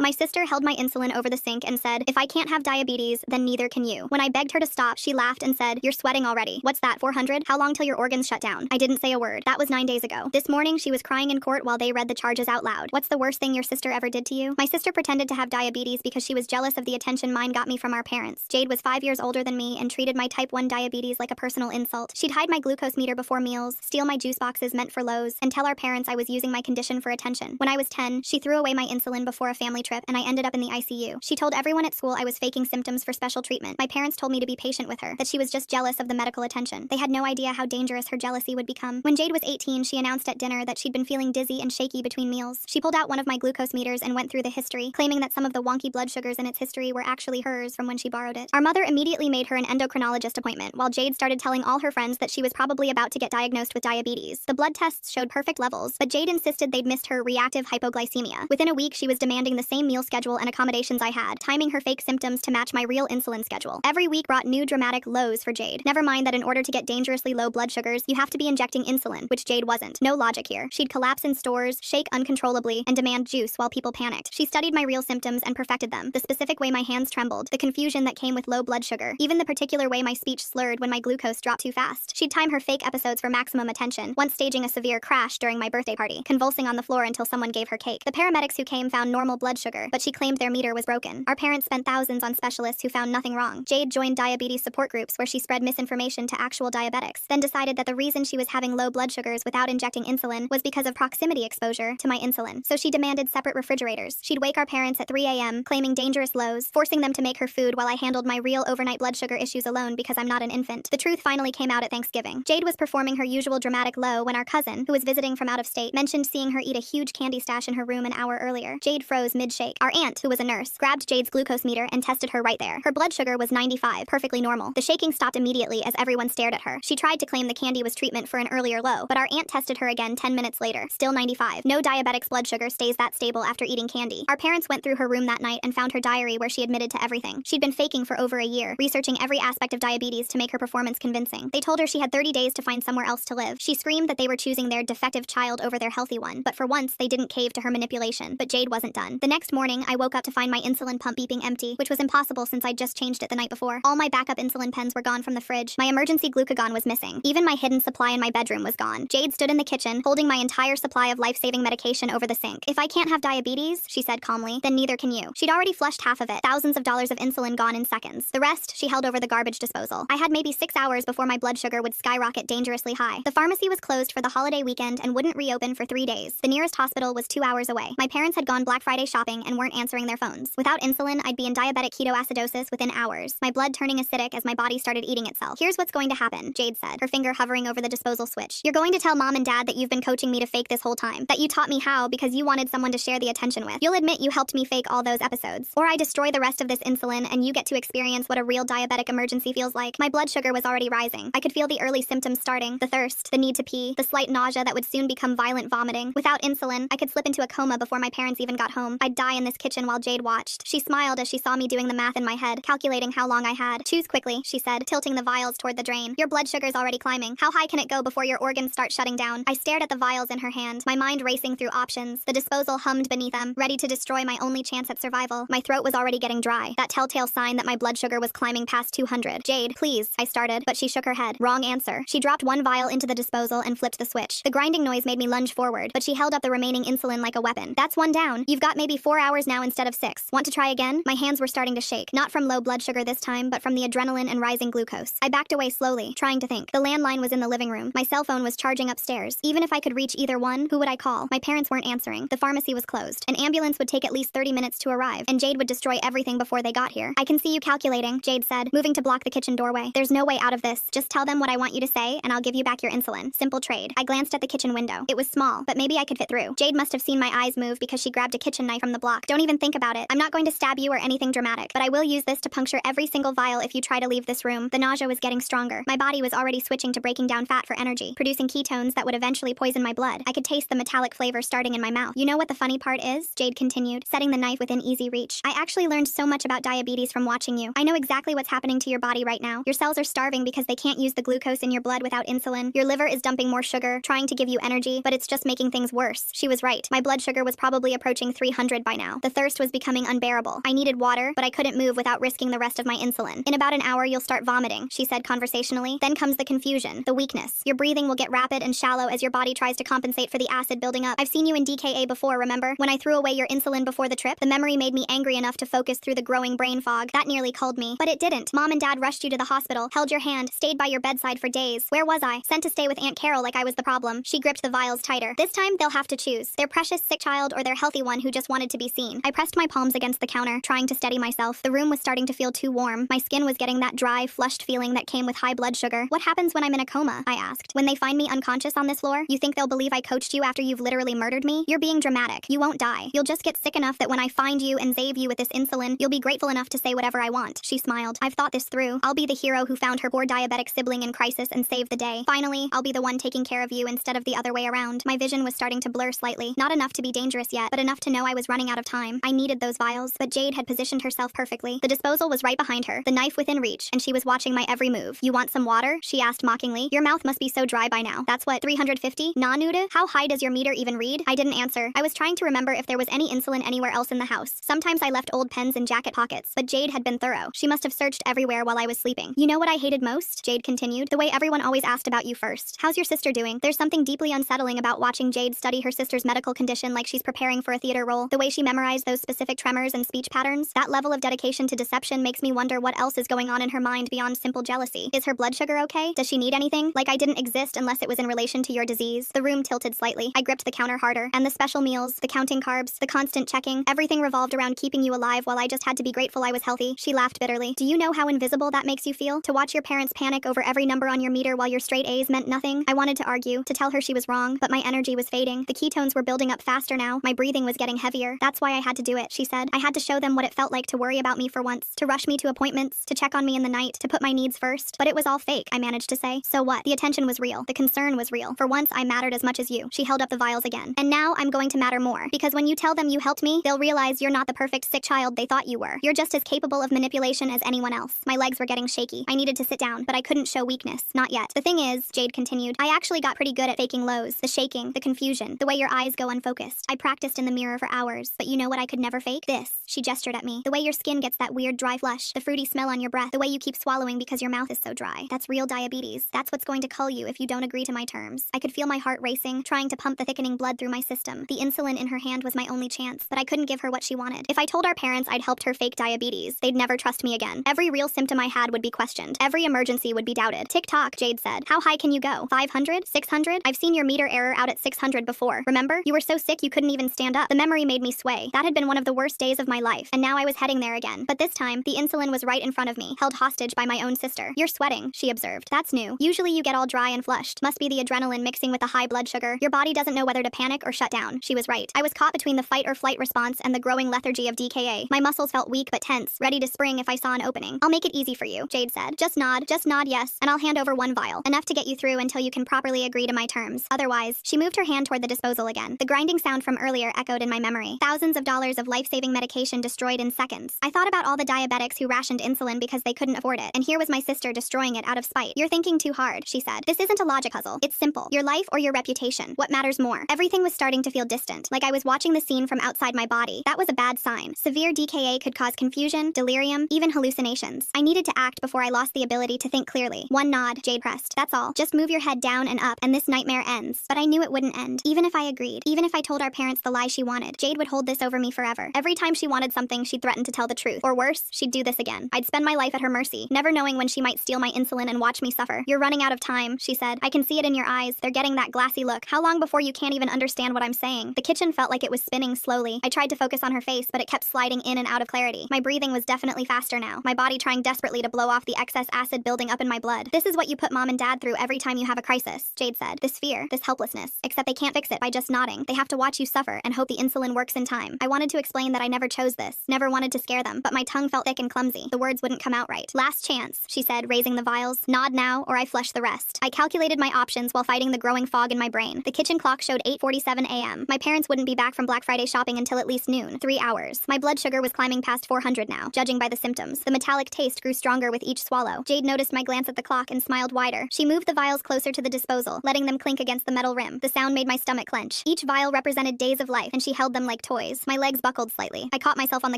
My sister held my insulin over the sink and said, if I can't have diabetes, then neither can you. When I begged her to stop, she laughed and said, you're sweating already. What's that, 400? How long till your organs shut down? I didn't say a word. That was 9 days ago. This morning, she was crying in court while they read the charges out loud. What's the worst thing your sister ever did to you? My sister pretended to have diabetes because she was jealous of the attention mine got me from our parents. Jade was 5 years older than me and treated my type 1 diabetes like a personal insult. She'd hide my glucose meter before meals, steal my juice boxes meant for Lowe's, and tell our parents I was using my condition for attention. When I was 10, she threw away my insulin before a family trip and I ended up in the ICU. She told everyone at school I was faking symptoms for special treatment. My parents told me to be patient with her, that she was just jealous of the medical attention. They had no idea how dangerous her jealousy would become. When Jade was 18, she announced at dinner that she'd been feeling dizzy and shaky between meals. She pulled out one of my glucose meters and went through the history, claiming that some of the wonky blood sugars in its history were actually hers from when she borrowed it. Our mother immediately made her an endocrinologist appointment, while Jade started telling all her friends that she was probably about to get diagnosed with diabetes. The blood tests showed perfect levels, but Jade insisted they'd missed her reactive hypoglycemia. Within a week, she was demanding the same meal schedule and accommodations I had, timing her fake symptoms to match my real insulin schedule. Every week brought new dramatic lows for Jade. Never mind that in order to get dangerously low blood sugars, you have to be injecting insulin, which Jade wasn't. No logic here. She'd collapse in stores, shake uncontrollably, and demand juice while people panicked. She studied my real symptoms and perfected them. The specific way my hands trembled, the confusion that came with low blood sugar, even the particular way my speech slurred when my glucose dropped too fast. She'd time her fake episodes for maximum attention, once staging a severe crash during my birthday party, convulsing on the floor until someone gave her cake. The paramedics who came found normal blood sugar, but she claimed their meter was broken. Our parents spent thousands on specialists who found nothing wrong. Jade joined diabetes support groups where she spread misinformation to actual diabetics, then decided that the reason she was having low blood sugars without injecting insulin was because of proximity exposure to my insulin. So she demanded separate refrigerators. She'd wake our parents at 3 a.m., claiming dangerous lows, forcing them to make her food while I handled my real overnight blood sugar issues alone because I'm not an infant. The truth finally came out at Thanksgiving. Jade was performing her usual dramatic low when our cousin, who was visiting from out of state, mentioned seeing her eat a huge candy stash in her room an hour earlier. Jade froze mid-shake. Our aunt, who was a nurse, grabbed Jade's glucose meter and tested her right there. Her blood sugar was 95, perfectly normal. The shaking stopped immediately as everyone stared at her. She tried to claim the candy was treatment for an earlier low, but our aunt tested her again 10 minutes later. Still 95. No diabetic's blood sugar stays that stable after eating candy. Our parents went through her room that night and found her diary where she admitted to everything. She'd been faking for over a year, researching every aspect of diabetes to make her performance convincing. They told her she had 30 days to find somewhere else to live. She screamed that they were choosing their defective child over their healthy one, but for once, they didn't cave to her manipulation. But Jade wasn't done. The next morning, I woke up to find my insulin pump beeping empty, which was impossible since I'd just changed it the night before. All my backup insulin pens were gone from the fridge. My emergency glucagon was missing. Even my hidden supply in my bedroom was gone. Jade stood in the kitchen, holding my entire supply of life-saving medication over the sink. If I can't have diabetes, she said calmly, then neither can you. She'd already flushed half of it, thousands of dollars of insulin gone in seconds. The rest, she held over the garbage disposal. I had maybe 6 hours before my blood sugar would skyrocket dangerously high. The pharmacy was closed for the holiday weekend and wouldn't reopen for 3 days. The nearest hospital was 2 hours away. My parents had gone Black Friday shopping and weren't answering their phones. Without insulin, I'd be in diabetic ketoacidosis within hours, my blood turning acidic as my body started eating itself. Here's what's going to happen, Jade said, her finger hovering over the disposal switch. You're going to tell mom and dad that you've been coaching me to fake this whole time, that you taught me how because you wanted someone to share the attention with. You'll admit you helped me fake all those episodes. Or I destroy the rest of this insulin and you get to experience what a real diabetic emergency feels like. My blood sugar was already rising. I could feel the early symptoms starting, the thirst, the need to pee, the slight nausea that would soon become violent vomiting. Without insulin, I could slip into a coma before my parents even got home. I'd die in this kitchen while Jade watched. She smiled as she saw me doing the math in my head, calculating how long I had. Choose quickly, she said, tilting the vials toward the drain. Your blood sugar's already climbing. How high can it go before your organs start shutting down? I stared at the vials in her hand, my mind racing through options. The disposal hummed beneath them, ready to destroy my only chance at survival. My throat was already getting dry, that telltale sign that my blood sugar was climbing past 200. Jade, please, I started, but she shook her head. Wrong answer. She dropped one vial into the disposal and flipped the switch. The grinding noise made me lunge forward, but she held up the remaining insulin like a weapon. That's one down. You've got maybe 4 hours now instead of 6. Want to try again? My hands were starting to shake, not from low blood sugar this time, but from the adrenaline and rising glucose. I backed away slowly, trying to think. The landline was in the living room. My cell phone was charging upstairs. Even if I could reach either one, who would I call? My parents weren't answering. The pharmacy was closed. An ambulance would take at least 30 minutes to arrive, and Jade would destroy everything before they got here. I can see you calculating, Jade said, moving to block the kitchen doorway. There's no way out of this. Just tell them what I want you to say, and I'll give you back your insulin. Simple trade. I glanced at the kitchen window. It was small, but maybe I could fit through. Jade must have seen my eyes move because she grabbed a kitchen knife from the block. Don't even think about it. I'm not going to stab you or anything dramatic, but I will use this to puncture every single vial if you try to leave this room. The nausea was getting stronger. My body was already switching to breaking down fat for energy, producing ketones that would eventually poison my blood. I could taste the metallic flavor starting in my mouth. You know what the funny part is? Jade continued, setting the knife within easy reach. I actually learned so much about diabetes from watching you. I know exactly what's happening to your body right now. Your cells are starving because they can't use the glucose in your blood without insulin. Your liver is dumping more sugar, trying to give you energy, but it's just making things worse. She was right. My blood sugar was probably approaching 300 by by now. The thirst was becoming unbearable. I needed water, but I couldn't move without risking the rest of my insulin. In about an hour, you'll start vomiting, she said conversationally. Then comes the confusion, the weakness. Your breathing will get rapid and shallow as your body tries to compensate for the acid building up. I've seen you in DKA before, remember? When I threw away your insulin before the trip, the memory made me angry enough to focus through the growing brain fog. That nearly culled me. But it didn't. Mom and Dad rushed you to the hospital, held your hand, stayed by your bedside for days. Where was I? Sent to stay with Aunt Carol like I was the problem. She gripped the vials tighter. This time, they'll have to choose. Their precious sick child or their healthy one who just wanted to be seen. I pressed my palms against the counter, trying to steady myself. The room was starting to feel too warm. My skin was getting that dry, flushed feeling that came with high blood sugar. What happens when I'm in a coma? I asked. When they find me unconscious on this floor, you think they'll believe I coached you after you've literally murdered me? You're being dramatic. You won't die. You'll just get sick enough that when I find you and save you with this insulin, you'll be grateful enough to say whatever I want. She smiled. I've thought this through. I'll be the hero who found her poor diabetic sibling in crisis and saved the day. Finally, I'll be the one taking care of you instead of the other way around. My vision was starting to blur slightly. Not enough to be dangerous yet, but enough to know I was running out of time. I needed those vials, but Jade had positioned herself perfectly. The disposal was right behind her, the knife within reach, and she was watching my every move. You want some water? She asked mockingly. Your mouth must be so dry by now. That's what, 350? Nah, Nuda? How high does your meter even read? I didn't answer. I was trying to remember if there was any insulin anywhere else in the house. Sometimes I left old pens in jacket pockets, but Jade had been thorough. She must have searched everywhere while I was sleeping. You know what I hated most? Jade continued. The way everyone always asked about you first. How's your sister doing? There's something deeply unsettling about watching Jade study her sister's medical condition like she's preparing for a theater role. The way she memorized those specific tremors and speech patterns. That level of dedication to deception makes me wonder what else is going on in her mind beyond simple jealousy. Is her blood sugar okay? Does she need anything? Like I didn't exist unless it was in relation to your disease. The room tilted slightly. I gripped the counter harder. And the special meals, the counting carbs, the constant checking, everything revolved around keeping you alive while I just had to be grateful I was healthy. She laughed bitterly. Do you know how invisible that makes you feel? To watch your parents panic over every number on your meter while your straight A's meant nothing? I wanted to argue, to tell her she was wrong, but my energy was fading. The ketones were building up faster now. My breathing was getting heavier. That's why I had to do it, she said. I had to show them what it felt like to worry about me for once, to rush me to appointments, to check on me in the night, to put my needs first. But it was all fake, I managed to say. So what? The attention was real. The concern was real. For once, I mattered as much as you. She held up the vials again. And now I'm going to matter more. Because when you tell them you helped me, they'll realize you're not the perfect sick child they thought you were. You're just as capable of manipulation as anyone else. My legs were getting shaky. I needed to sit down, but I couldn't show weakness. Not yet. The thing is, Jade continued, I actually got pretty good at faking lows. The shaking, the confusion, the way your eyes go unfocused. I practiced in the mirror for hours. But you know what I could never fake? This. She gestured at me. The way your skin gets that weird dry flush. The fruity smell on your breath. The way you keep swallowing because your mouth is so dry. That's real diabetes. That's what's going to cull you if you don't agree to my terms. I could feel my heart racing, trying to pump the thickening blood through my system. The insulin in her hand was my only chance, but I couldn't give her what she wanted. If I told our parents I'd helped her fake diabetes, they'd never trust me again. Every real symptom I had would be questioned. Every emergency would be doubted. Tick-tock, Jade said. How high can you go? 500? 600? I've seen your meter error out at 600 before. Remember? You were so sick you couldn't even stand up. The memory made me sway. That had been one of the worst days of my life, and now I was heading there again. But this time, the insulin was right in front of me, held hostage by my own sister. You're sweating, she observed. That's new. Usually you get all dry and flushed. Must be the adrenaline mixing with the high blood sugar. Your body doesn't know whether to panic or shut down. She was right. I was caught between the fight or flight response and the growing lethargy of DKA. My muscles felt weak but tense, ready to spring if I saw an opening. I'll make it easy for you, Jade said. Just nod yes, and I'll hand over one vial. Enough to get you through until you can properly agree to my terms. Otherwise, she moved her hand toward the disposal again. The grinding sound from earlier echoed in my memory. Thousands of dollars of life-saving medication destroyed in seconds. I thought about all the diabetics who rationed insulin because they couldn't afford it, and here was my sister destroying it out of spite. You're thinking too hard, she said. This isn't a logic puzzle. It's simple. Your life or your reputation. What matters more? Everything was starting to feel distant, like I was watching the scene from outside my body. That was a bad sign. Severe DKA could cause confusion, delirium, even hallucinations. I needed to act before I lost the ability to think clearly. One nod, Jade pressed. That's all. Just move your head down and up, and this nightmare ends. But I knew it wouldn't end. Even if I agreed. Even if I told our parents the lie she wanted. Jade would hold this over me forever. Every time she wanted something, she'd threaten to tell the truth. Or worse, she'd do this again. I'd spend my life at her mercy, never knowing when she might steal my insulin and watch me suffer. You're running out of time, she said. I can see it in your eyes. They're getting that glassy look. How long before you can't even understand what I'm saying? The kitchen felt like it was spinning slowly. I tried to focus on her face, but it kept sliding in and out of clarity. My breathing was definitely faster now, my body trying desperately to blow off the excess acid building up in my blood. This is what you put Mom and Dad through every time you have a crisis, Jade said. This fear, this helplessness. Except they can't fix it by just nodding. They have to watch you suffer and hope the insulin works in time. I wanted to explain that I never chose chose this. Never wanted to scare them, but my tongue felt thick and clumsy. The words wouldn't come out right. Last chance, she said, raising the vials. Nod now, or I flush the rest. I calculated my options while fighting the growing fog in my brain. The kitchen clock showed 8:47 a.m. My parents wouldn't be back from Black Friday shopping until at least noon. 3 hours. My blood sugar was climbing past 400 now, judging by the symptoms. The metallic taste grew stronger with each swallow. Jade noticed my glance at the clock and smiled wider. She moved the vials closer to the disposal, letting them clink against the metal rim. The sound made my stomach clench. Each vial represented days of life, and she held them like toys. My legs buckled slightly. I caught myself on the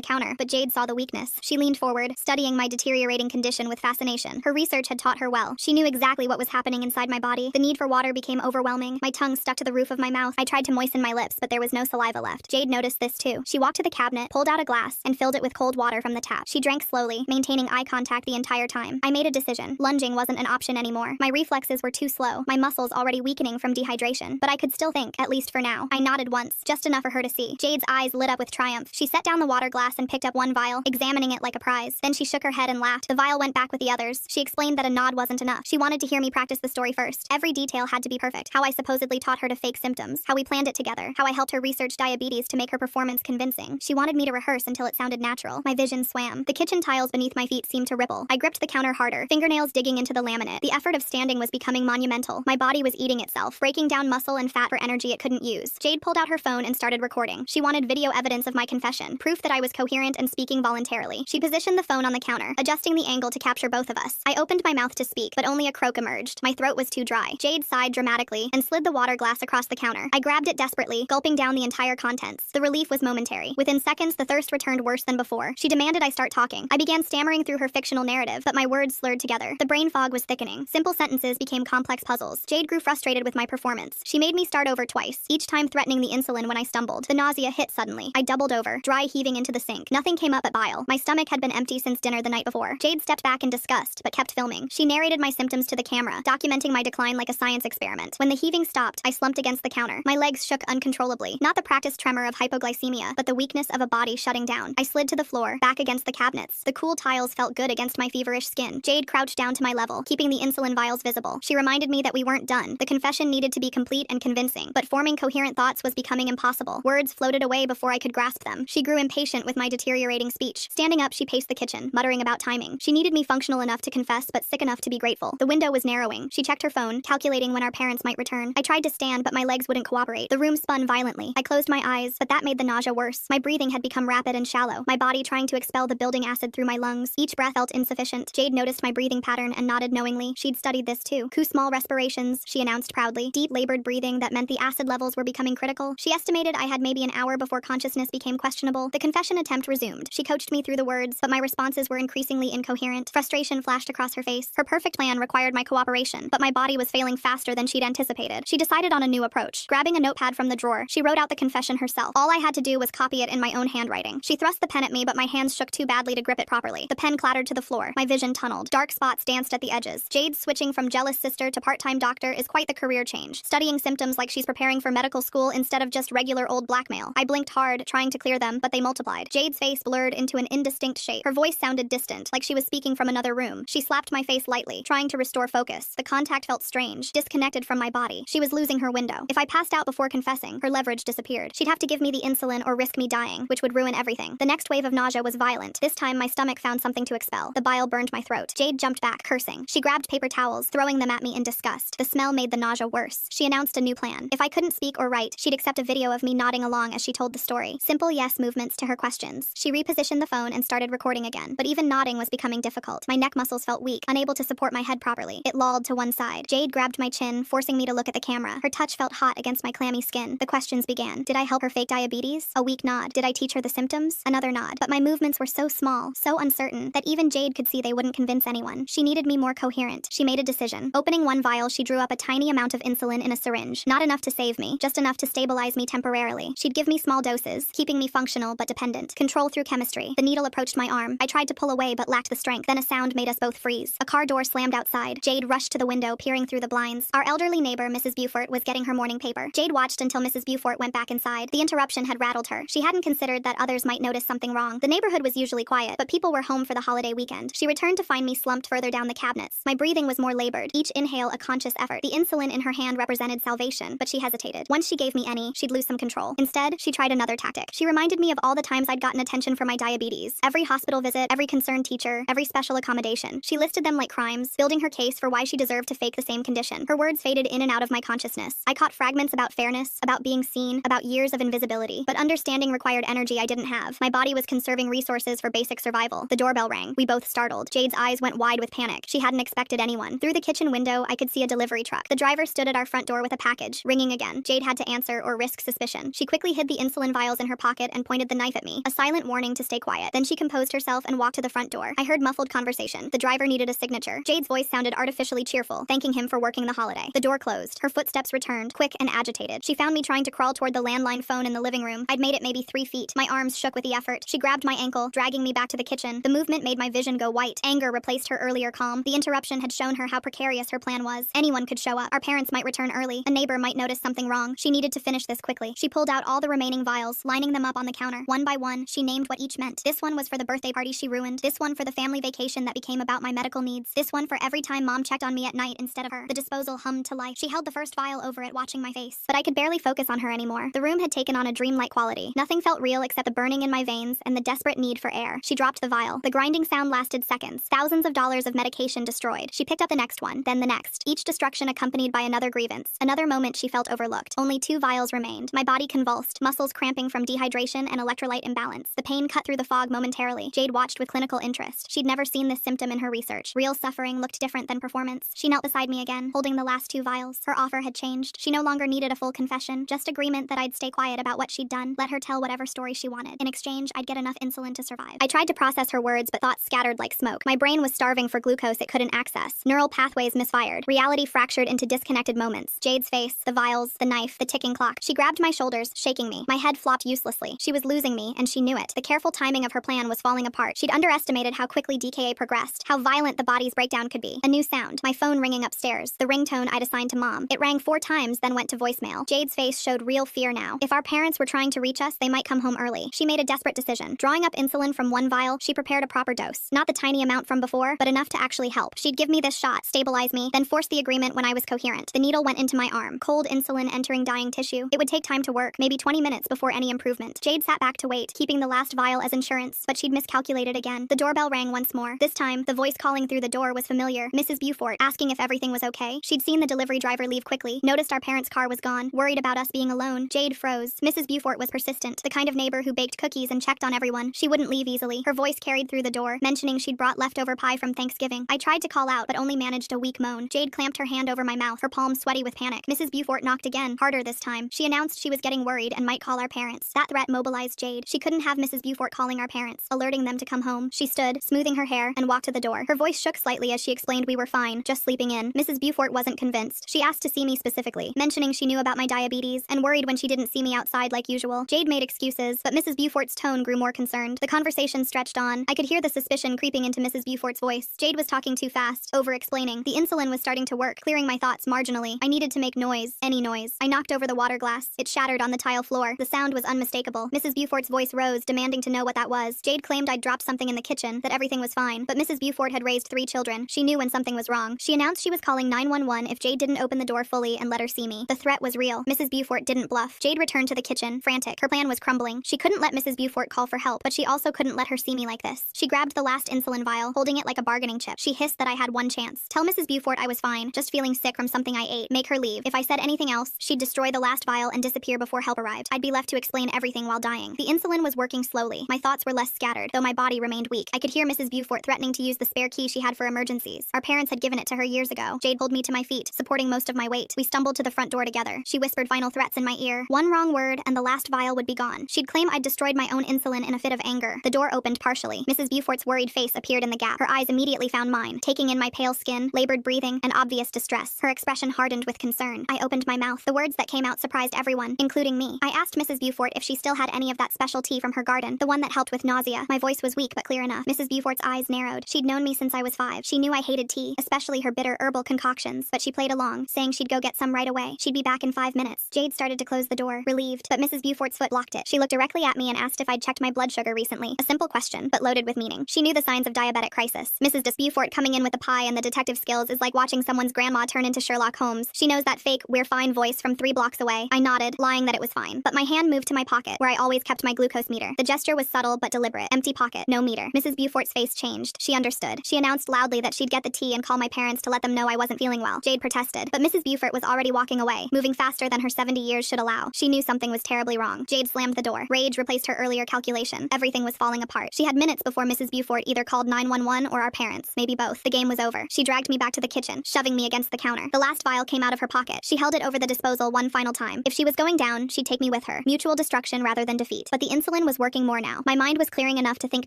counter, but Jade saw the weakness. She leaned forward, studying my deteriorating condition with fascination. Her research had taught her well. She knew exactly what was happening inside my body. The need for water became overwhelming. My tongue stuck to the roof of my mouth. I tried to moisten my lips, but there was no saliva left. Jade noticed this too. She walked to the cabinet, pulled out a glass, and filled it with cold water from the tap. She drank slowly, maintaining eye contact the entire time. I made a decision. Lunging wasn't an option anymore. My reflexes were too slow, my muscles already weakening from dehydration. But I could still think, at least for now. I nodded once, just enough for her to see. Jade's eyes lit up with triumph. She set down the water glass and picked up one vial, examining it like a prize. Then she shook her head and laughed. The vial went back with the others. She explained that a nod wasn't enough. She wanted to hear me practice the story first. Every detail had to be perfect. How I supposedly taught her to fake symptoms. How we planned it together. How I helped her research diabetes to make her performance convincing. She wanted me to rehearse until it sounded natural. My vision swam. The kitchen tiles beneath my feet seemed to ripple. I gripped the counter harder, fingernails digging into the laminate. The effort of standing was becoming monumental. My body was eating itself, breaking down muscle and fat for energy it couldn't use. Jade pulled out her phone and started recording. She wanted video evidence of my confession, proof that I was coherent and speaking voluntarily. She positioned the phone on the counter, adjusting the angle to capture both of us. I opened my mouth to speak, but only a croak emerged. My throat was too dry. Jade sighed dramatically and slid the water glass across the counter. I grabbed it desperately, gulping down the entire contents. The relief was momentary. Within seconds, the thirst returned worse than before. She demanded I start talking. I began stammering through her fictional narrative, but my words slurred together. The brain fog was thickening. Simple sentences became complex puzzles. Jade grew frustrated with my performance. She made me start over twice, each time threatening the insulin when I stumbled. The nausea hit suddenly. I doubled over, dry heaving into the sink. Nothing came up but bile. My stomach had been empty since dinner the night before. Jade stepped back in disgust, but kept filming. She narrated my symptoms to the camera, documenting my decline like a science experiment. When the heaving stopped, I slumped against the counter. My legs shook uncontrollably. Not the practiced tremor of hypoglycemia, but the weakness of a body shutting down. I slid to the floor, back against the cabinets. The cool tiles felt good against my feverish skin. Jade crouched down to my level, keeping the insulin vials visible. She reminded me that we weren't done. The confession needed to be complete and convincing, but forming coherent thoughts was becoming impossible. Words floated away before I could grasp them. She grew impatient with my deteriorating speech. Standing up, she paced the kitchen, muttering about timing. She needed me functional enough to confess, but sick enough to be grateful. The window was narrowing. She checked her phone, calculating when our parents might return. I tried to stand, but my legs wouldn't cooperate. The room spun violently. I closed my eyes, but that made the nausea worse. My breathing had become rapid and shallow, my body trying to expel the building acid through my lungs. Each breath felt insufficient. Jade noticed my breathing pattern and nodded knowingly. She'd studied this too. 2 small respirations, she announced proudly. Deep labored breathing that meant the acid levels were becoming critical. She estimated I had maybe an hour before consciousness became questionable. The confession attempt resumed. She coached me through the words, but my responses were increasingly incoherent. Frustration flashed across her face. Her perfect plan required my cooperation, but my body was failing faster than she'd anticipated. She decided on a new approach. Grabbing a notepad from the drawer, she wrote out the confession herself. All I had to do was copy it in my own handwriting. She thrust the pen at me, but my hands shook too badly to grip it properly. The pen clattered to the floor. My vision tunneled. Dark spots danced at the edges. Jade switching from jealous sister to part-time doctor is quite the career change. Studying symptoms like she's preparing for medical school instead of just regular old blackmail. I blinked hard, trying to clear them, but they multiplied. Jade's face blurred into an indistinct shape. Her voice sounded distant, like she was speaking from another room. She slapped my face lightly, trying to restore focus. The contact felt strange, disconnected from my body. She was losing her window. If I passed out before confessing, her leverage disappeared. She'd have to give me the insulin or risk me dying, which would ruin everything. The next wave of nausea was violent. This time, my stomach found something to expel. The bile burned my throat. Jade jumped back, cursing. She grabbed paper towels, throwing them at me in disgust. The smell made the nausea worse. She announced a new plan. If I couldn't speak or write, she'd accept a video of me nodding along as she told the story. Simple yes movements to her questions. She repositioned the phone and started recording again, but even nodding was becoming difficult. My neck muscles felt weak, unable to support my head properly. It lolled to one side. Jade grabbed my chin, forcing me to look at the camera. Her touch felt hot against my clammy skin. The questions began. Did I help her fake diabetes? A weak nod. Did I teach her the symptoms? Another nod. But my movements were so small, so uncertain, that even Jade could see they wouldn't convince anyone. She needed me more coherent. She made a decision. Opening one vial, she drew up a tiny amount of insulin in a syringe. Not enough to save me, just enough to stabilize me temporarily. She'd give me small doses, keeping me functional but dependent. Control through chemistry. The needle approached my arm. I tried to pull away but lacked the strength. Then a sound made us both freeze. A car door slammed outside. Jade rushed to the window, peering through the blinds. Our elderly neighbor, Mrs. Beaufort, was getting her morning paper. Jade watched until Mrs. Beaufort went back inside. The interruption had rattled her. She hadn't considered that others might notice something wrong. The neighborhood was usually quiet, but people were home for the holiday weekend. She returned to find me slumped further down the cabinets. My breathing was more labored, each inhale a conscious effort. The insulin in her hand represented salvation, but she hesitated. Once she gave me any, she'd lose some control. Instead, she tried another tactic. She reminded me of all all the times I'd gotten attention for my diabetes. Every hospital visit, every concerned teacher, every special accommodation. She listed them like crimes, building her case for why she deserved to fake the same condition. Her words faded in and out of my consciousness. I caught fragments about fairness, about being seen, about years of invisibility. But understanding required energy I didn't have. My body was conserving resources for basic survival. The doorbell rang. We both startled. Jade's eyes went wide with panic. She hadn't expected anyone. Through the kitchen window, I could see a delivery truck. The driver stood at our front door with a package. Ringing again. Jade had to answer or risk suspicion. She quickly hid the insulin vials in her pocket and pointed the knife at me. A silent warning to stay quiet. Then she composed herself and walked to the front door. I heard muffled conversation. The driver needed a signature. Jade's voice sounded artificially cheerful, thanking him for working the holiday. The door closed. Her footsteps returned, quick and agitated. She found me trying to crawl toward the landline phone in the living room. I'd made it maybe 3 feet. My arms shook with the effort. She grabbed my ankle, dragging me back to the kitchen. The movement made my vision go white. Anger replaced her earlier calm. The interruption had shown her how precarious her plan was. Anyone could show up. Our parents might return early. A neighbor might notice something wrong. She needed to finish this quickly. She pulled out all the remaining vials, lining them up on the counter. One by one, she named what each meant. This one was for the birthday party she ruined. This one for the family vacation that became about my medical needs. This one for every time mom checked on me at night instead of her. The disposal hummed to life. She held the first vial over it, watching my face. But I could barely focus on her anymore. The room had taken on a dreamlike quality. Nothing felt real except the burning in my veins and the desperate need for air. She dropped the vial. The grinding sound lasted seconds. Thousands of dollars of medication destroyed. She picked up the next one, then the next. Each destruction accompanied by another grievance. Another moment she felt overlooked. Only 2 vials remained. My body convulsed, muscles cramping from dehydration and electrolyte imbalance. The pain cut through the fog momentarily. Jade watched with clinical interest. She'd never seen this symptom in her research. Real suffering looked different than performance. She knelt beside me again, holding the last 2 vials. Her offer had changed. She no longer needed a full confession, just agreement that I'd stay quiet about what she'd done, let her tell whatever story she wanted. In exchange, I'd get enough insulin to survive. I tried to process her words, but thoughts scattered like smoke. My brain was starving for glucose it couldn't access. Neural pathways misfired. Reality fractured into disconnected moments. Jade's face, the vials, the knife, the ticking clock. She grabbed my shoulders, shaking me. My head flopped uselessly. She was losing me, and she knew it. The careful timing of her plan was falling apart. She'd underestimated how quickly DKA progressed, how violent the body's breakdown could be. A new sound, my phone ringing upstairs, the ringtone I'd assigned to mom. It rang 4 times, then went to voicemail. Jade's face showed real fear now. If our parents were trying to reach us, they might come home early. She made a desperate decision. Drawing up insulin from 1 vial, she prepared a proper dose. Not the tiny amount from before, but enough to actually help. She'd give me this shot, stabilize me, then force the agreement when I was coherent. The needle went into my arm, cold insulin entering dying tissue. It would take time to work, maybe 20 minutes before any improvement. Jade sat back to wait, keeping the last vial as insurance, but she'd miscalculated again. The doorbell rang once more. This time, the voice calling through the door was familiar. Mrs. Beaufort, asking if everything was okay. She'd seen the delivery driver leave quickly, noticed our parents' car was gone, worried about us being alone. Jade froze. Mrs. Beaufort was persistent, the kind of neighbor who baked cookies and checked on everyone. She wouldn't leave easily. Her voice carried through the door, mentioning she'd brought leftover pie from Thanksgiving. I tried to call out, but only managed a weak moan. Jade clamped her hand over my mouth, her palms sweaty with panic. Mrs. Beaufort knocked again, harder this time. She announced she was getting worried and might call our parents. That threat mobilized Jade. She couldn't have Mrs. Beaufort calling our parents, alerting them to come home. She stood, smoothing her hair, and walked to the door. Her voice shook slightly as she explained we were fine, just sleeping in. Mrs. Beaufort wasn't convinced. She asked to see me specifically, mentioning she knew about my diabetes and worried when she didn't see me outside like usual. Jade made excuses, but Mrs. Beaufort's tone grew more concerned. The conversation stretched on. I could hear the suspicion creeping into Mrs. Beaufort's voice. Jade was talking too fast, over-explaining. The insulin was starting to work, clearing my thoughts marginally. I needed to make noise, any noise. I knocked over the water glass. It shattered on the tile floor. The sound was unmistakable. Mrs. Beaufort's voice rose, demanding to know what that was. Jade claimed I'd dropped something in the kitchen, that everything was fine, but Mrs. Beaufort had raised 3 children. She knew when something was wrong. She announced she was calling 911 if Jade didn't open the door fully and let her see me. The threat was real. Mrs. Beaufort didn't bluff. Jade returned to the kitchen, frantic. Her plan was crumbling. She couldn't let Mrs. Beaufort call for help, but she also couldn't let her see me like this. She grabbed the last insulin vial, holding it like a bargaining chip. She hissed that I had one chance. Tell Mrs. Beaufort I was fine, just feeling sick from something I ate. Make her leave. If I said anything else, she'd destroy the last vial and disappear before help arrived. I'd be left to explain everything while dying. The insulin was working slowly. My thoughts were less scattered, though my body remained weak. I could hear Mrs. Beaufort threatening to use the spare key she had for emergencies. Our parents had given it to her years ago. Jade pulled me to my feet, supporting most of my weight. We stumbled to the front door together. She whispered final threats in my ear. One wrong word, and the last vial would be gone. She'd claim I'd destroyed my own insulin in a fit of anger. The door opened partially. Mrs. Beaufort's worried face appeared in the gap. Her eyes immediately found mine, taking in my pale skin, labored breathing, and obvious distress. Her expression hardened with concern. I opened my mouth. The words that came out surprised everyone, including me. I asked Mrs. Beaufort if she still had any of that special tea from her garden, the one that helped with nausea. My voice was weak but clear enough. Mrs. Beaufort's eyes narrowed. She'd known me since I was 5. She knew I hated tea, especially her bitter herbal concoctions, but she played along, saying she'd go get some right away. She'd be back in 5 minutes. Jade started to close the door, relieved, but Mrs. Beaufort's foot blocked it. She looked directly at me and asked if I'd checked my blood sugar recently. A simple question, but loaded with meaning. She knew the signs of diabetic crisis. Mrs. Beaufort coming in with the pie and the detective skills is like watching someone's grandma turn into Sherlock Holmes. She knows that fake "we're fine" voice from 3 blocks away. I nodded, lying that it was fine, but my hand moved to my pocket, where I always kept my glucose meter. The gesture was subtle but deliberate. Empty pocket, no meter. Mrs. Bufort's face changed. She understood. She announced loudly that she'd get the tea and call my parents to let them know I wasn't feeling well. Jade protested, but Mrs. Bufort was already walking away, moving faster than her 70 years should allow. She knew something was terribly wrong. Jade slammed the door. Rage replaced her earlier calculation. Everything was falling apart. She had minutes before Mrs. Bufort either called 911 or our parents, maybe both. The game was over. She dragged me back to the kitchen, shoving me against the counter. The last vial came out of her pocket. She held it over the disposal one final time. If she was going down, she'd take me with her. Mutual destruction rather than defeat. But the insulin was working more now. My mind was clearing enough to think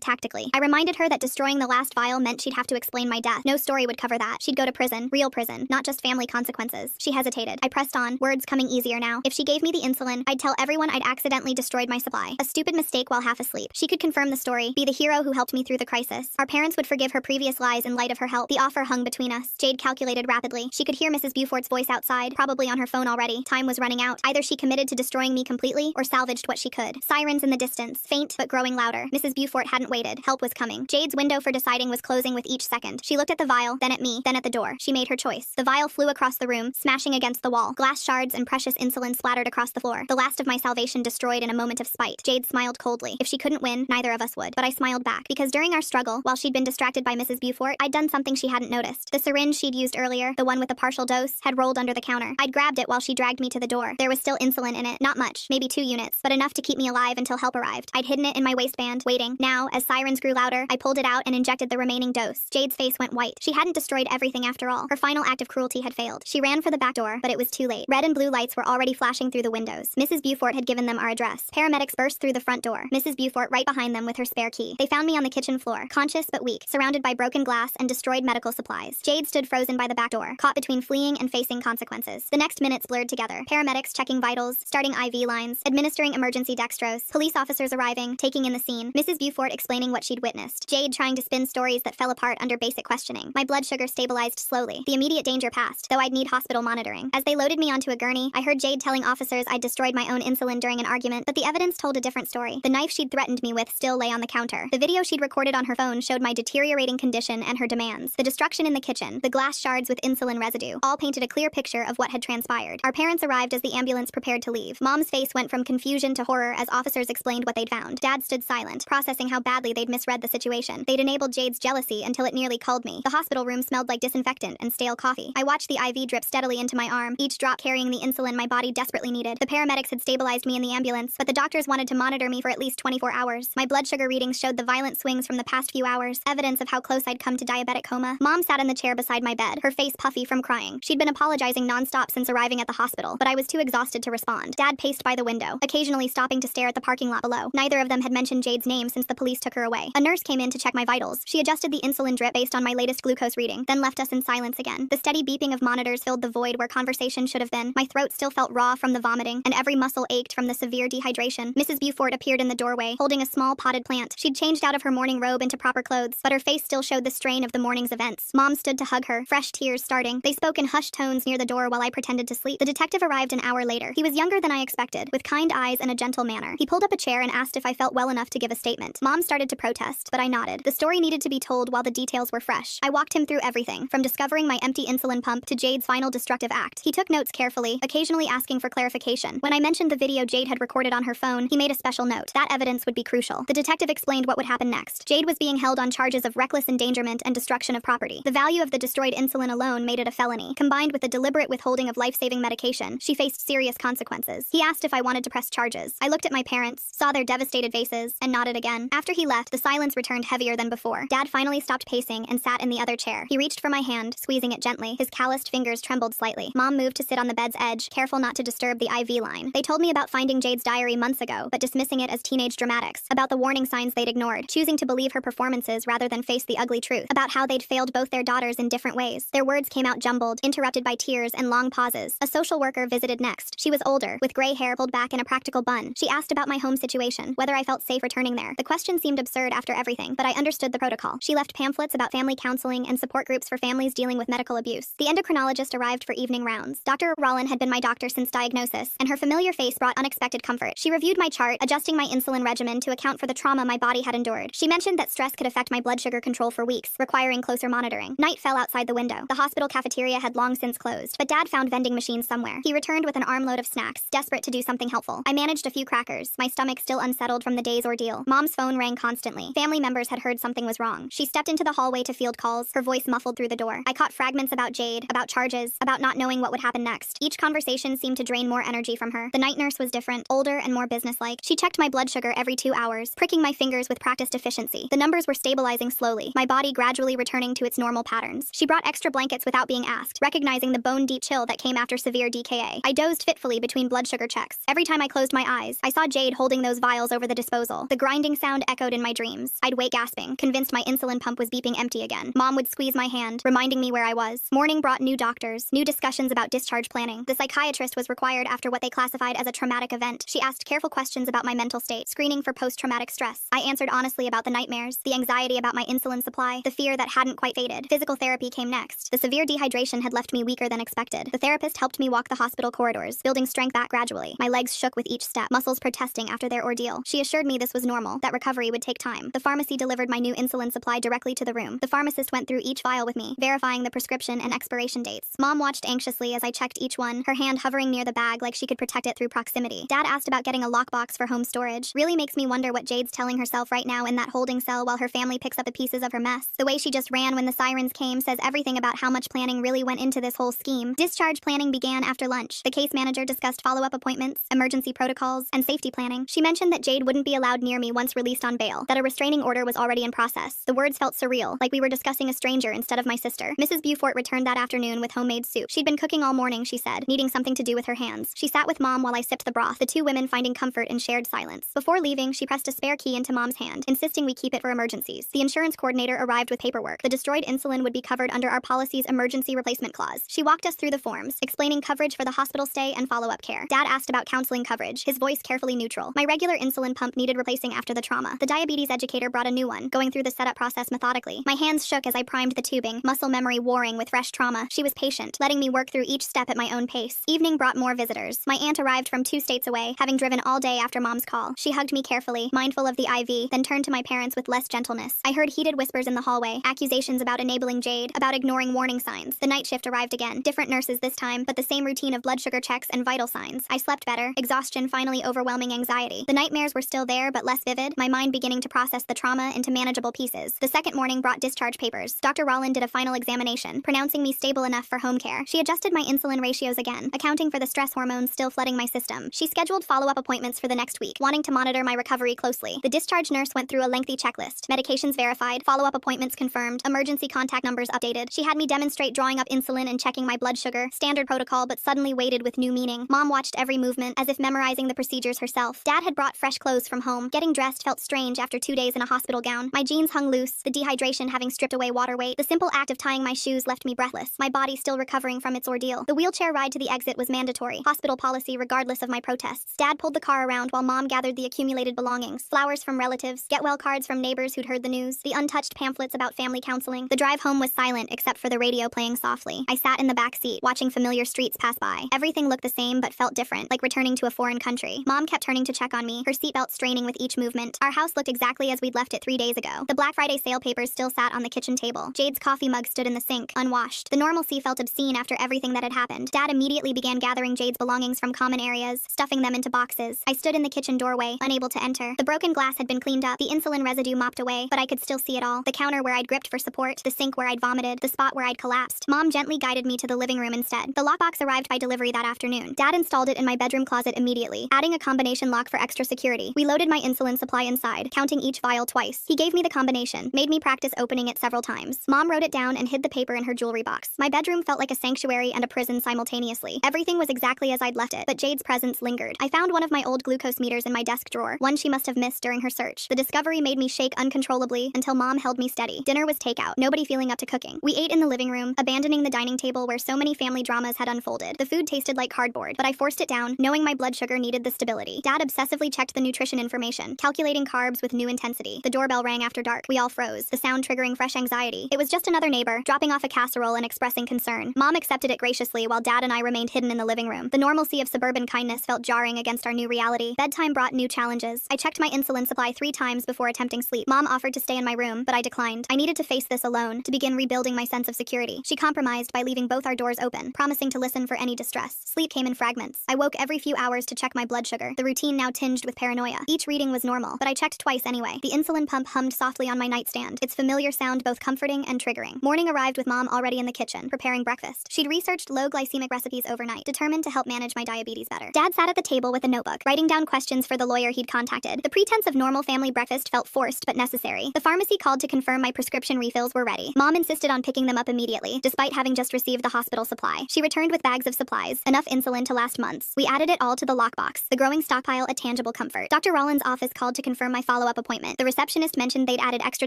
tactically. I reminded her that destroying the last vial meant she'd have to explain my death. No story would cover that. She'd go to prison, real prison, not just family consequences. She hesitated. I pressed on, words coming easier now. If she gave me the insulin, I'd tell everyone I'd accidentally destroyed my supply. A stupid mistake while half asleep. She could confirm the story, be the hero who helped me through the crisis. Our parents would forgive her previous lies in light of her help. The offer hung between us. Jade calculated rapidly. She could hear Mrs. Bufort's voice outside, probably on her phone already. Time was running out. Either she committed to destroying me completely or salvaged what she could. Sirens in the distance, faint but growing louder. Mrs. Bufort hadn't waited. Help was coming. Jade's window for deciding was closing with each second. She looked at the vial, then at me, then at the door. She made her choice. The vial flew across the room, smashing against the wall. Glass shards and precious insulin splattered across the floor. The last of my salvation destroyed in a moment of spite. Jade smiled coldly. If she couldn't win, neither of us would. But I smiled back, because during our struggle, while she'd been distracted by Mrs. Bufort, I'd done something she hadn't noticed. The syringe she'd used earlier, the one with the partial dose, had rolled under the counter. I'd grabbed it while she dragged me to the door. There was still insulin in it. Not much, maybe 2 units, but enough to keep me alive until help arrived. I'd hidden it in my waistband, waiting. Now, as sirens grew louder, I pulled it out and injected the remaining dose. Jade's face went white. She hadn't destroyed everything after all. Her final act of cruelty had failed. She ran for the back door, but it was too late. Red and blue lights were already flashing through the windows. Mrs. Bufort had given them our address. Paramedics burst through the front door. Mrs. Bufort right behind them with her spare key. They found me on the kitchen floor, conscious but weak, surrounded by broken glass and destroyed medical supplies. Jade stood frozen by the back door, caught between fleeing and facing consequences. The next minutes blurred together. Paramedics checking vitals, starting IV lines, administering emergency dextrose, police officers arriving, taking in the scene, Mrs. Bufort explaining what she'd witnessed, Jade trying to spin stories that fell apart under basic questioning. My blood sugar stabilized slowly. The immediate danger passed, though I'd need hospital monitoring. As they loaded me onto a gurney, I heard Jade telling officers I'd destroyed my own insulin during an argument, but the evidence told a different story. The knife she'd threatened me with still lay on the counter. The video she'd recorded on her phone showed my deteriorating condition and her demands. The destruction in the kitchen, the glass shards with insulin residue, all painted a clear picture of what had transpired. Our parents arrived as the ambulance prepared to leave. Mom's face went from confusion to horror as officers explained what they'd found. Dad stood silent, processing how badly they'd misread the situation. They'd enabled Jade's jealousy until it nearly culled me. The hospital room smelled like disinfectant and stale coffee. I watched the IV drip steadily into my arm, each drop carrying the insulin my body desperately needed. The paramedics had stabilized me in the ambulance, but the doctors wanted to monitor me for at least 24 hours. My blood sugar readings showed the violent swings from the past few hours, evidence of how close I'd come to diabetic coma. Mom sat in the chair beside my bed, her face puffy from crying. She'd been apologizing nonstop since arriving at the hospital, but I was too exhausted to respond. Dad paced by the window, occasionally stopping to stare at the parking lot below. Neither of them had mentioned Jade's name since the police took her away. A nurse came in to check my vitals. She adjusted the insulin drip based on my latest glucose reading, then left us in silence again. The steady beeping of monitors filled the void where conversation should have been. My throat still felt raw from the vomiting, and every muscle ached from the severe dehydration. Mrs. Bufort appeared in the doorway, holding a small potted plant. She'd changed out of her morning robe into proper clothes, but her face still showed the strain of the morning's events. Mom stood to hug her, fresh tears starting. They spoke in hushed tones near the door while I pretended to sleep. The detective arrived an hour later. He was younger than I expected, with kind eyes and a gentle manner. He pulled up a chair and asked if I felt well enough to give a statement. Mom started to protest, but I nodded. The story needed to be told while the details were fresh. I walked him through everything, from discovering my empty insulin pump to Jade's final destructive act. He took notes carefully, occasionally asking for clarification. When I mentioned the video Jade had recorded on her phone, he made a special note. That evidence would be crucial. The detective explained what would happen next. Jade was being held on charges of reckless endangerment and destruction of property. The value of the destroyed insulin alone made it a felony. Combined with the deliberate withholding of life-saving medication, she faced serious consequences. He asked if I wanted to press charges. I looked at my parents, saw their devastated faces, and nodded again. After he left, the silence returned heavier than before. Dad finally stopped pacing and sat in the other chair. He reached for my hand, squeezing it gently. His calloused fingers trembled slightly. Mom moved to sit on the bed's edge, careful not to disturb the IV line. They told me about finding Jade's diary months ago, but dismissing it as teenage dramatics. About the warning signs they'd ignored, choosing to believe her performances rather than face the ugly truth. About how they'd failed both their daughters in different ways. Their words came out jumbled, interrupted by tears and long pauses. A social worker visited next. She was older, with gray hair pulled back in a practical bun. She asked about my home situation, whether I felt safe returning there. The question seemed absurd after everything, but I understood the protocol. She left pamphlets about family counseling and support groups for families dealing with medical abuse. The endocrinologist arrived for evening rounds. Dr. Rollin had been my doctor since diagnosis, and her familiar face brought unexpected comfort. She reviewed my chart, adjusting my insulin regimen to account for the trauma my body had endured. She mentioned that stress could affect my blood sugar control for weeks, requiring closer monitoring. Night fell outside the window. The hospital cafeteria had long since closed, but Dad found vending machines somewhere. He returned with an armload of snacks, desperate to do something helpful. I managed a few crackers, my my stomach still unsettled from the day's ordeal. Mom's phone rang constantly. Family members had heard something was wrong. She stepped into the hallway to field calls, her voice muffled through the door. I caught fragments about Jade, about charges, about not knowing what would happen next. Each conversation seemed to drain more energy from her. The night nurse was different, older and more businesslike. She checked my blood sugar every 2 hours, pricking my fingers with practiced efficiency. The numbers were stabilizing slowly, my body gradually returning to its normal patterns. She brought extra blankets without being asked, recognizing the bone-deep chill that came after severe DKA. I dozed fitfully between blood sugar checks. Every time I closed my eyes, I saw Jade holding those vials over the disposal. The grinding sound echoed in my dreams. I'd wake gasping, convinced my insulin pump was beeping empty again. Mom would squeeze my hand, reminding me where I was. Morning brought new doctors, new discussions about discharge planning. The psychiatrist was required after what they classified as a traumatic event. She asked careful questions about my mental state, screening for post-traumatic stress. I answered honestly about the nightmares, the anxiety about my insulin supply, the fear that hadn't quite faded. Physical therapy came next. The severe dehydration had left me weaker than expected. The therapist helped me walk the hospital corridors, building strength back gradually. My legs shook with each step, muscles protesting after their ordeal. She assured me this was normal, that recovery would take time. The pharmacy delivered my new insulin supply directly to the room. The pharmacist went through each vial with me, verifying the prescription and expiration dates. Mom watched anxiously as I checked each one, her hand hovering near the bag like she could protect it through proximity. Dad asked about getting a lockbox for home storage. Really makes me wonder what Jade's telling herself right now in that holding cell while her family picks up the pieces of her mess. The way she just ran when the sirens came says everything about how much planning really went into this whole scheme. Discharge planning began after lunch. The case manager discussed follow-up appointments, emergency protocols, and safety planning. She mentioned that Jade wouldn't be allowed near me once released on bail, that a restraining order was already in process. The words felt surreal, like we were discussing a stranger instead of my sister. Mrs. Beaufort returned that afternoon with homemade soup. She'd been cooking all morning, she said, needing something to do with her hands. She sat with Mom while I sipped the broth, the two women finding comfort in shared silence. Before leaving, she pressed a spare key into Mom's hand, insisting we keep it for emergencies. The insurance coordinator arrived with paperwork. The destroyed insulin would be covered under our policy's emergency replacement clause. She walked us through the forms, explaining coverage for the hospital stay and follow-up care. Dad asked about counseling coverage, his voice carefully neutral. My regular insulin pump needed replacing after the trauma. The diabetes educator brought a new one, going through the setup process methodically. My hands shook as I primed the tubing, muscle memory warring with fresh trauma. She was patient, letting me work through each step at my own pace. Evening brought more visitors. My aunt arrived from 2 states away, having driven all day after Mom's call. She hugged me carefully, mindful of the IV, then turned to my parents with less gentleness. I heard heated whispers in the hallway, accusations about enabling Jade, about ignoring warning signs. The night shift arrived again. Different nurses this time, but the same routine of blood sugar checks and vital signs. I slept better, exhaustion finally overwhelming anxiety. The nightmares were still there, but less vivid, my mind beginning to process the trauma into manageable pieces. The second morning brought discharge papers. Dr. Rollin did a final examination, pronouncing me stable enough for home care. She adjusted my insulin ratios again, accounting for the stress hormones still flooding my system. She scheduled follow-up appointments for the next week, wanting to monitor my recovery closely. The discharge nurse went through a lengthy checklist. Medications verified, follow-up appointments confirmed, emergency contact numbers updated. She had me demonstrate drawing up insulin and checking my blood sugar. Standard protocol, but suddenly weighted with new meaning. Mom watched every movement, as if memorizing the procedures herself. Dad had brought fresh clothes from home. Getting dressed felt strange after 2 days in a hospital gown. My jeans hung loose, the dehydration having stripped away water weight. The simple act of tying my shoes left me breathless, my body still recovering from its ordeal. The wheelchair ride to the exit was mandatory, hospital policy regardless of my protests. Dad pulled the car around while Mom gathered the accumulated belongings. Flowers from relatives, get-well cards from neighbors who'd heard the news, the untouched pamphlets about family counseling. The drive home was silent except for the radio playing softly. I sat in the back seat, watching familiar streets pass by. Everything looked the same but felt different, like returning to a foreign country. Mom kept turning to check on me, her seatbelt straining with each movement. Our house looked exactly as we'd left it 3 days ago. The Black Friday sale papers still sat on the kitchen table. Jade's coffee mug stood in the sink, unwashed. The normalcy felt obscene after everything that had happened. Dad immediately began gathering Jade's belongings from common areas, stuffing them into boxes. I stood in the kitchen doorway, unable to enter. The broken glass had been cleaned up, the insulin residue mopped away, but I could still see it all. The counter where I'd gripped for support, the sink where I'd vomited, the spot where I'd collapsed. Mom gently guided me to the living room instead. The lockbox arrived by delivery that afternoon. Dad installed it in my bedroom closet immediately, adding a combination lock for extra security. We loaded my insulin supply inside, counting each vial twice. He gave me the combination, made me practice opening it several times. Mom wrote it down and hid the paper in her jewelry box. My bedroom felt like a sanctuary and a prison simultaneously. Everything was exactly as I'd left it, but Jade's presence lingered. I found one of my old glucose meters in my desk drawer, one she must have missed during her search. The discovery made me shake uncontrollably until Mom held me steady. Dinner was takeout, nobody feeling up to cooking. We ate in the living room, abandoning the dining table where so many family dramas had unfolded. The food tasted like cardboard, but I forced it down, knowing my blood sugar needed the stability. Dad obsessively checked the nutrition information, calculating carbs with new intensity. The doorbell rang after dark. We all froze, the sound triggering fresh anxiety. It was just another neighbor, dropping off a casserole and expressing concern. Mom accepted it graciously while Dad and I remained hidden in the living room. The normalcy of suburban kindness felt jarring against our new reality. Bedtime brought new challenges. I checked my insulin supply 3 times before attempting sleep. Mom offered to stay in my room, but I declined. I needed to face this alone, to begin rebuilding my sense of security. She compromised by leaving both our doors open, promising to listen for any distress. Sleep came in fragments. I woke every few hours to check my blood sugar. The routine now tinged with paranoia. Each reading was normal, but I checked twice anyway. The insulin pump hummed softly on my nightstand, its familiar sound both comforting and triggering. Morning arrived with Mom already in the kitchen, preparing breakfast. She'd researched low glycemic recipes overnight, determined to help manage my diabetes better. Dad sat at the table with a notebook, writing down questions for the lawyer he'd contacted. The pretense of normal family breakfast felt forced but necessary. The pharmacy called to confirm my prescription refills were ready. Mom insisted on picking them up immediately, despite having just received the hospital supply. She returned with bags of supplies, enough insulin to last months. We added it all to the lockbox, the growing stockpile a tangible comfort. Dr. Rollins' office called to confirm my follow-up appointment. The receptionist mentioned they'd added extra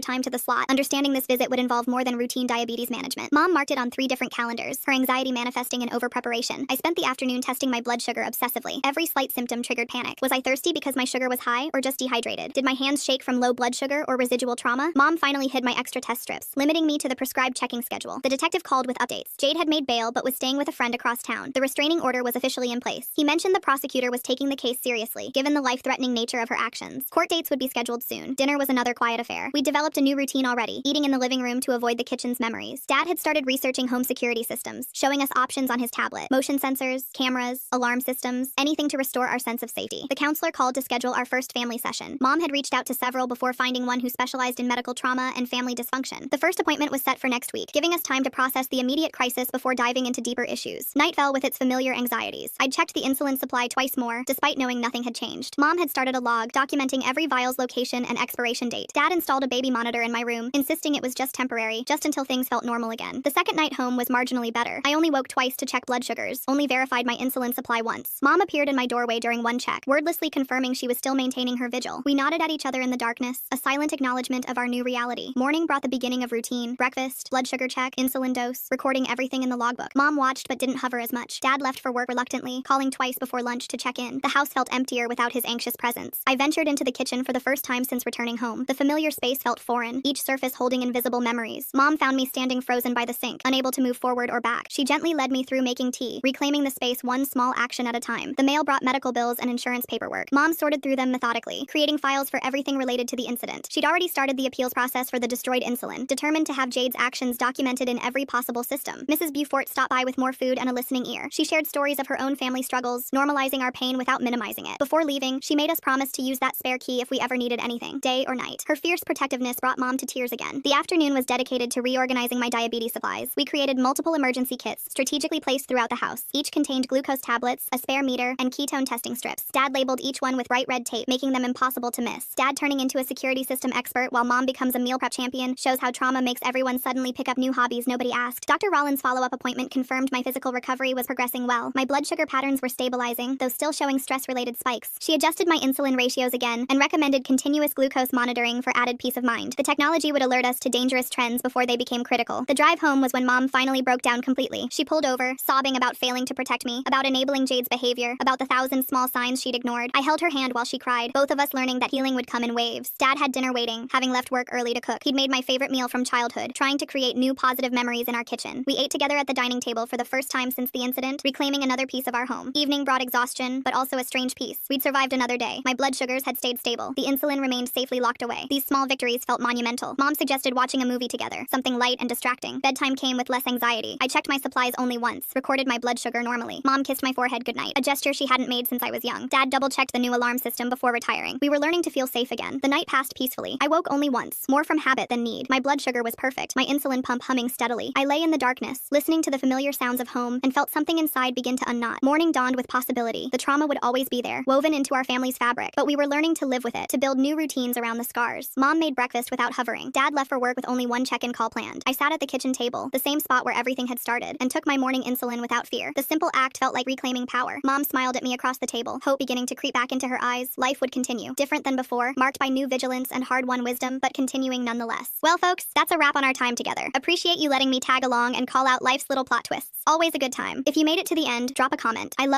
time to the slot, understanding this visit would involve more than routine diabetes management. Mom marked it on 3 different calendars, her anxiety manifesting in over-preparation. I spent the afternoon testing my blood sugar obsessively. Every slight symptom triggered panic. Was I thirsty because my sugar was high, or just dehydrated? Did my hands shake from low blood sugar or residual trauma? Mom finally hid my extra test strips, limiting me to the prescribed checking schedule. The detective called with updates. Jade had made bail but was staying with a friend across town. The restraining order was officially in place. He mentioned the prosecutor was taking the case seriously, given the life-threatening nature of her actions. Court dates would be scheduled soon. Dinner was another quiet affair. We developed a new routine already, eating in the living room to avoid the kitchen's memories. Dad had started researching home security systems, showing us options on his tablet. Motion sensors, cameras, alarm systems, anything to restore our sense of safety. The counselor called to schedule our first family session. Mom had reached out to several before finding one who specialized in medical trauma and family dysfunction. The first appointment was set for next week, giving us time to process the immediate crisis before diving into deeper issues. Night fell with its familiar anxieties. I'd checked the insulin supply twice more, despite knowing nothing had changed. Mom had started a log, documenting every vial's location and expiration date. Dad installed a baby monitor in my room, insisting it was just temporary, just until things felt normal again. The second night home was marginally better. I only woke twice to check blood sugars, only verified my insulin supply once. Mom appeared in my doorway during one check, wordlessly confirming she was still maintaining her vigil. We nodded at each other in the darkness, a silent acknowledgement of our new reality. Morning brought the beginning of routine: breakfast, blood sugar check, insulin dose, recording everything in the logbook. Mom watched but didn't hover as much. Dad left for work reluctantly, calling twice before lunch to check in. The house felt emptier without his anxious presence. I ventured into the kitchen for the first time since returning home. The familiar space felt foreign, each surface holding invisible memories. Mom found me standing frozen by the sink, unable to move forward or back. She gently led me through making tea, reclaiming the space one small action at a time. The mail brought medical bills and insurance paperwork. Mom sorted through them methodically, creating files for everything related to the incident. She'd already started the appeals process for the destroyed insulin, determined to have Jade's actions documented in every possible system. Mrs. Beaufort stopped by with more food and a listening ear. She shared stories of her own family struggles, normalizing our pain without minimizing it. Before leaving, she made us promise to use that spare key if we ever needed anything, day or night. Her fierce protectiveness brought Mom to tears again. The afternoon was dedicated to reorganizing my diabetes supplies. We created multiple emergency kits, strategically placed throughout the house. Each contained glucose tablets, a spare meter, and ketone testing strips. Dad labeled each one with bright red tape, making them impossible to miss. Dad turning into a security system expert while Mom becomes a meal prep champion shows how trauma makes everyone suddenly pick up new hobbies nobody asked. Dr. Rollins' follow-up appointment confirmed my physical recovery was progressing well. My blood sugar patterns were stabilizing, though still showing stress-related spikes. She adjusted my insulin ratios again and recommended continuous glucose monitoring for added peace of mind. The technology would alert us to dangerous trends before they became critical. The drive home was when Mom finally broke down completely. She pulled over, sobbing about failing to protect me, about enabling Jade's behavior, about the 1,000 small signs she'd ignored. I held her hand while she cried, both of us learning that healing would come in waves. Dad had dinner waiting, having left work early to cook. He'd made my favorite meal from childhood, trying to create new positive memories in our kitchen. We ate together at the dining table for the first time since the incident, reclaiming another piece of our home. Evening brought exhaustion, but also a strange peace. We'd survived another day. My blood sugars had stayed stable. The insulin remained safely locked away. These small victories felt monumental. Mom suggested watching a movie together, something light and distracting. Bedtime came with less anxiety. I checked my supplies only once, recorded my blood sugar normally. Mom kissed my forehead goodnight, a gesture she hadn't made since I was young. Dad double-checked the new alarm system before retiring. We were learning to feel safe again. The night passed peacefully. I woke only once, more from habit than need. My blood sugar was perfect, my insulin pump humming steadily. I lay in the darkness, listening to the familiar sounds of home, and felt something inside begin to unknot. Morning dawned with possibility. The trauma would always be there, woven into our family's fabric, but we were learning to live with it, to build new routines around the scars. Mom made breakfast without hovering. Dad left for work with only one check-in call planned. I sat at the kitchen table, the same spot where everything had started, and took my morning insulin without fear. The simple act felt like reclaiming power. Mom smiled at me across the table, hope beginning to creep back into her eyes. Life would continue, different than before, marked by new vigilance and hard-won wisdom, but continuing nonetheless. Well, folks, that's a wrap on our time together. Appreciate you letting me tag along and call out life's little plot twists. Always a good time. If you made it to the end, drop a comment. I love